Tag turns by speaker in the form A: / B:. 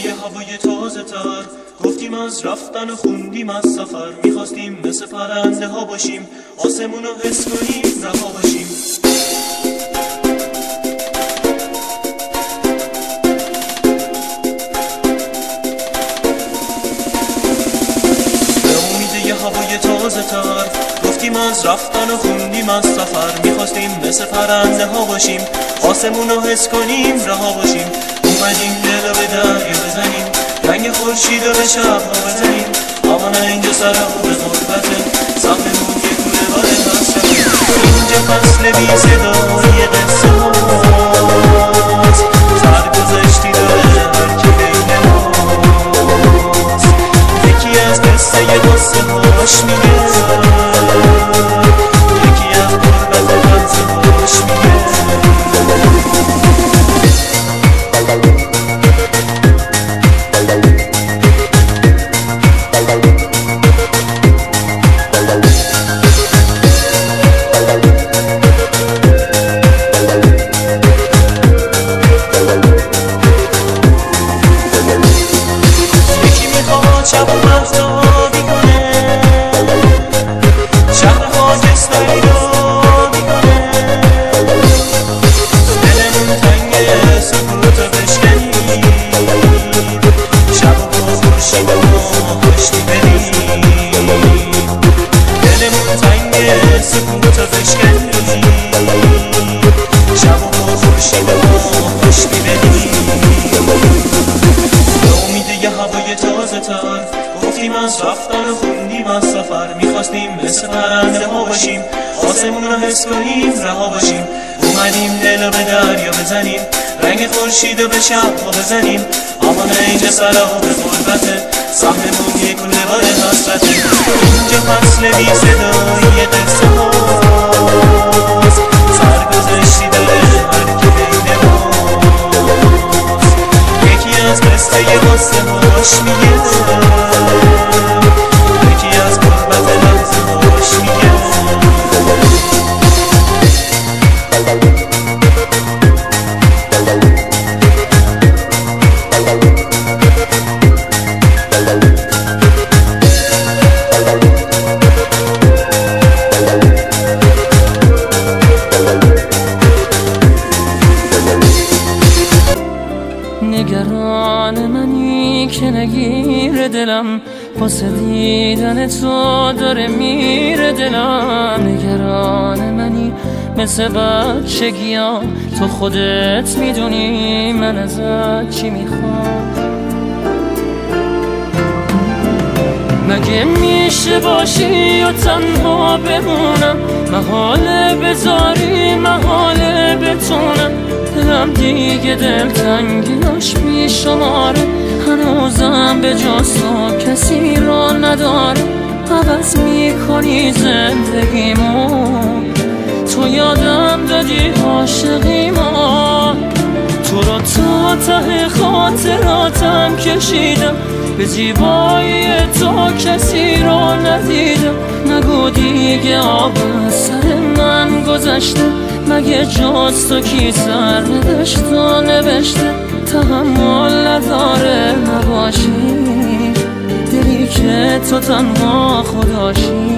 A: یه هوای تازه تر گفتیم از رفتن و خوندیم از سفر، میخواستیم مثل پرنده ها باشیم، آسمونو حس کنیم، رها باشیم. به امید یه هوای تازه تر گفتیم از رفتن و خوندیم از سفر، میخواستیم مثل پرنده ها باشیم، آسمونو حس کنیم، رها باشیم. اومدیم دل به دریا بزنیم، رنگ خورشید رو به شب ها بزنیم، اما نه اینجا سر به غربته، سقفمون یه کوره بار حسرته. اینجا فصل بی صدای قصه هاست، سرگذشتی داره هر که بین ماست، یکی از قصه ی قصه هاش میگه، یکی از غربت قصه هاش میگه. شب و مفتابی کنه، شهر خاکستری رو میکنه، دلمون تنگه سکوت رو بشکنیم، شب و با خورشید و ما پشتی بریم، دلمون تنگه سکوت رو بشکنیم، شب و با خورشید و ما پشتی بریم. به امید یه هوای تازه تر گفتیم از رفتن و خوندیم از سفر، میخواستیم مثل پرنده ها باشیم، آسمون رو حس کنیم، رها باشیم. اومدیم دل رو به دریا بزنیم، رنگ خورشید رو به شب ها بزنیم، اما نه اینجا سر به غربته، سهممون یه کوله بار حسرته. اینجا فصل بی صدای قصه هاست، سرگذشتی داره هر که بین ماست، یکی از قصه ی قصه هاش میگه، یکی از غربت لحظه هاش میگه.
B: نگران منی که نگیر دلم، واسه دیدن تو داره میره دلم. نگران منی مثل بچگیام، تو خودت میدونی من ازت چی میخوام. مگه میشه باشی و تنها بمونم، محاله بذاری محاله بتونم، دلم دیگه دلتنگیاش بی شماره، هنوزم به جز تو کسی را نداره. عوض میکنی زندگیمو، تو یادم دادی عاشقیمو، تو رو تا ته خاطراتم کشیدم، به زیبایی تو کسی رو ندیدم. نگو دیگه آب سر من گذشته، مگه جز تو کی سر نداشت و نوشته، تحمل نداره نباشی، دلی که تو تنها خداشی.